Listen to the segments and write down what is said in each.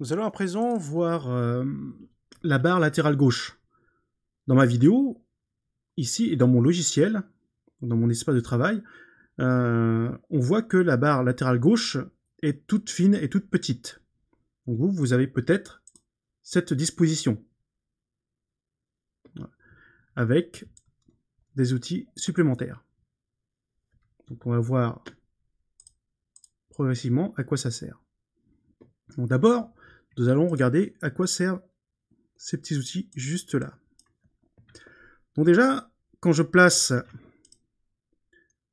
Nous allons à présent voir la barre latérale gauche. Dans ma vidéo, ici, et dans mon logiciel, dans mon espace de travail, on voit que la barre latérale gauche est toute fine et toute petite. Donc vous avez peut-être cette disposition, avec des outils supplémentaires. Donc on va voir progressivement à quoi ça sert. Donc d'abord, nous allons regarder à quoi servent ces petits outils juste là. Donc déjà, quand je place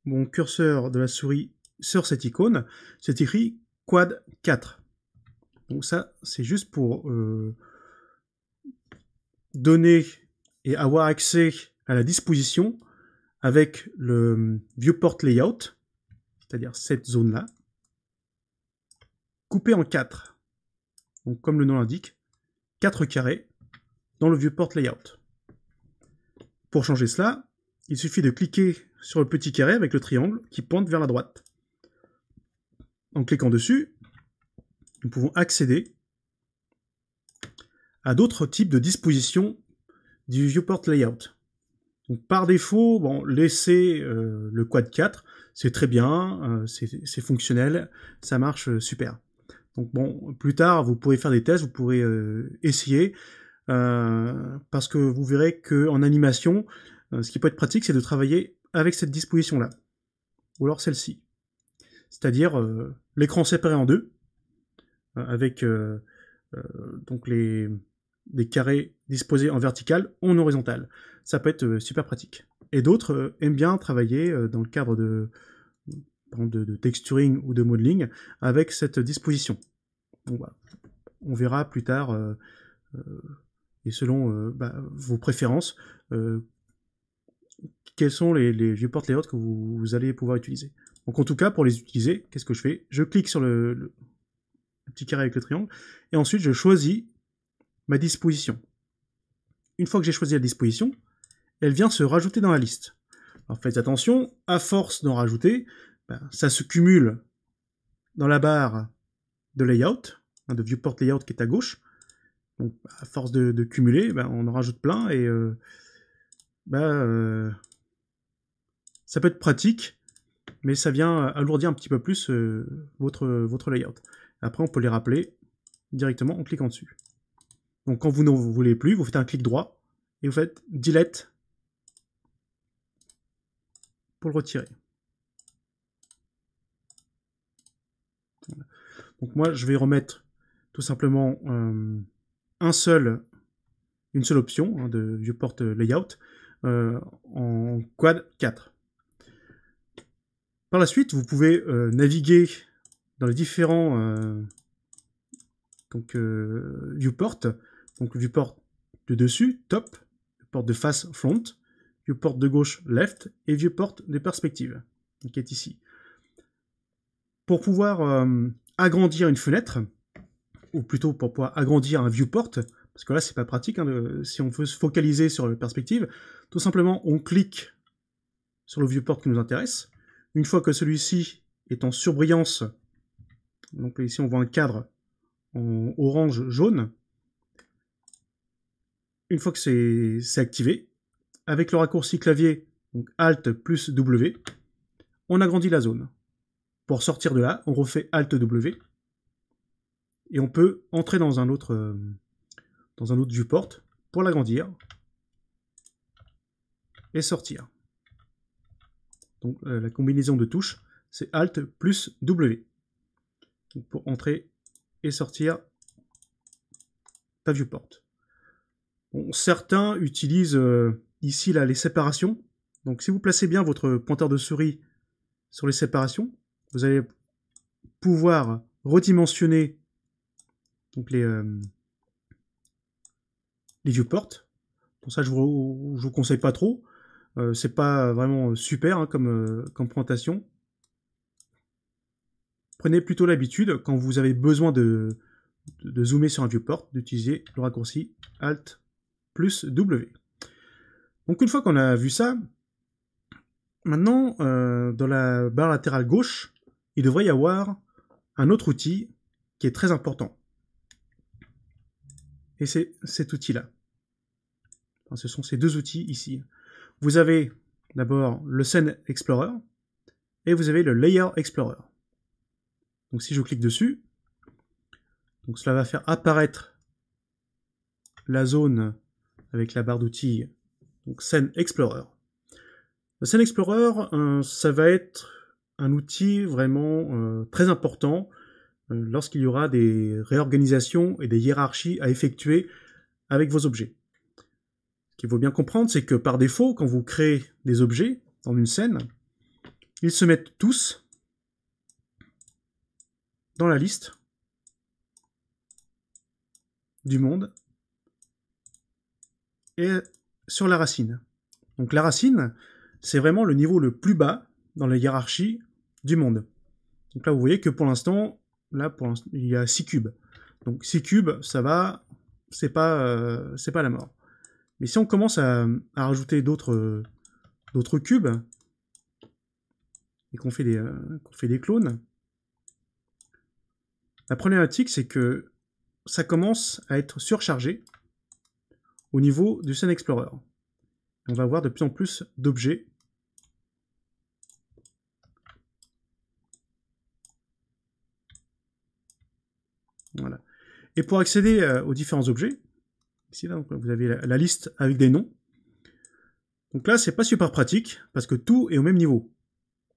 mon curseur de la souris sur cette icône, c'est écrit Quad 4. Donc ça, c'est juste pour donner et avoir accès à la disposition avec le viewport layout, c'est-à-dire cette zone-là, coupée en 4. Donc comme le nom l'indique, 4 carrés dans le viewport layout. Pour changer cela, il suffit de cliquer sur le petit carré avec le triangle qui pointe vers la droite. En cliquant dessus, nous pouvons accéder à d'autres types de dispositions du viewport layout. Donc, par défaut, bon, laissez le quad 4, c'est très bien, c'est fonctionnel, ça marche super. Donc bon, plus tard, vous pourrez faire des tests, vous pourrez essayer, parce que vous verrez qu'en animation, ce qui peut être pratique, c'est de travailler avec cette disposition-là, ou alors celle-ci. C'est-à-dire l'écran séparé en deux, avec donc des carrés disposés en vertical ou en horizontal. Ça peut être super pratique. Et d'autres aiment bien travailler dans le cadre de texturing ou de modeling avec cette disposition. Bon, bah, on verra plus tard, et selon vos préférences, quels sont les viewport layouts que vous allez pouvoir utiliser. Donc en tout cas, pour les utiliser, qu'est-ce que je fais? Je clique sur le petit carré avec le triangle, et ensuite je choisis ma disposition. Une fois que j'ai choisi la disposition, elle vient se rajouter dans la liste. Alors faites attention, à force d'en rajouter, ça se cumule dans la barre de layout, de viewport layout qui est à gauche. Donc à force de cumuler, on en rajoute plein, et ça peut être pratique, mais ça vient alourdir un petit peu plus votre layout. Après, on peut les rappeler directement en cliquant dessus. Donc quand vous n'en voulez plus, vous faites un clic droit et vous faites Delete pour le retirer. Voilà. Donc moi, je vais remettre tout simplement une seule option de viewport layout en quad 4. Par la suite, vous pouvez naviguer dans les différents viewports. Donc viewport de dessus, top, viewport de face, front, viewport de gauche, left, et viewport de perspective, qui est ici. Pour pouvoir agrandir une fenêtre, ou plutôt pour pouvoir agrandir un viewport, parce que là c'est pas pratique, si on veut se focaliser sur la perspective, tout simplement on clique sur le viewport qui nous intéresse. Une fois que celui-ci est en surbrillance, donc ici on voit un cadre en orange jaune, une fois que c'est activé, avec le raccourci clavier, donc Alt plus W, on agrandit la zone. Pour sortir de là, on refait Alt W, et on peut entrer dans un autre viewport pour l'agrandir, et sortir. Donc la combinaison de touches, c'est Alt plus W. Donc, pour entrer et sortir ta viewport. Bon, certains utilisent ici là, les séparations. Donc si vous placez bien votre pointeur de souris sur les séparations, vous allez pouvoir redimensionner donc les viewports. Pour ça, je vous conseille pas trop. C'est pas vraiment super comme présentation. Prenez plutôt l'habitude, quand vous avez besoin de zoomer sur un viewport, d'utiliser le raccourci Alt plus W. Donc une fois qu'on a vu ça, maintenant, dans la barre latérale gauche, il devrait y avoir un autre outil qui est très important. et c'est cet outil-là. Enfin, ce sont ces deux outils ici. Vous avez d'abord le Scene Explorer et vous avez le Layer Explorer. Donc si je clique dessus, donc cela va faire apparaître la zone avec la barre d'outils, donc Scene Explorer. Le Scene Explorer, ça va être un outil vraiment très important lorsqu'il y aura des réorganisations et des hiérarchies à effectuer avec vos objets. Ce qu'il faut bien comprendre, c'est que par défaut, quand vous créez des objets dans une scène, ils se mettent tous dans la liste du monde et sur la racine. Donc la racine, c'est vraiment le niveau le plus bas dans la hiérarchie du monde. Donc là, vous voyez que pour l'instant, il y a 6 cubes. Donc 6 cubes, ça va, c'est pas la mort. Mais si on commence à rajouter d'autres cubes, et qu'on fait des clones, la problématique, c'est que ça commence à être surchargé au niveau du Scene Explorer. On va avoir de plus en plus d'objets. Voilà. Et pour accéder aux différents objets, ici là, vous avez la liste avec des noms. Donc là, c'est pas super pratique parce que tout est au même niveau.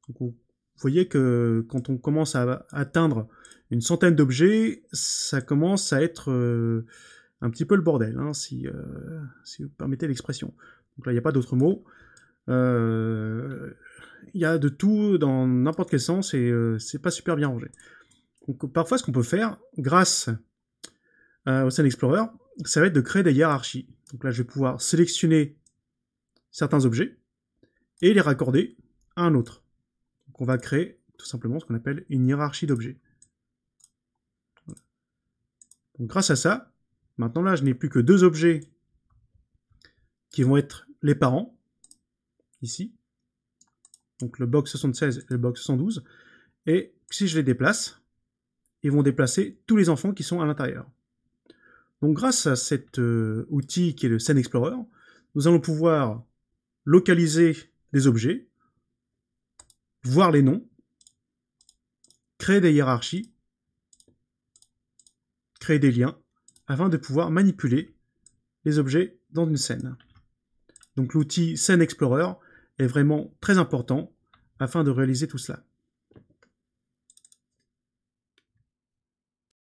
Donc vous voyez que quand on commence à atteindre une centaine d'objets, ça commence à être un petit peu le bordel, hein, si vous permettez l'expression. Donc là, il n'y a pas d'autres mots. Il y a de tout dans n'importe quel sens et c'est pas super bien rangé. Donc parfois, ce qu'on peut faire, grâce au Scene Explorer, ça va être de créer des hiérarchies. Donc là, je vais pouvoir sélectionner certains objets et les raccorder à un autre. Donc on va créer tout simplement ce qu'on appelle une hiérarchie d'objets. Donc grâce à ça, maintenant là, je n'ai plus que 2 objets qui vont être les parents, ici. Donc le box 76 et le box 112. Et si je les déplace, ils vont déplacer tous les enfants qui sont à l'intérieur. Donc grâce à cet outil qui est le Scene Explorer, nous allons pouvoir localiser des objets, voir les noms, créer des hiérarchies, créer des liens, afin de pouvoir manipuler les objets dans une scène. Donc l'outil Scene Explorer est vraiment très important afin de réaliser tout cela.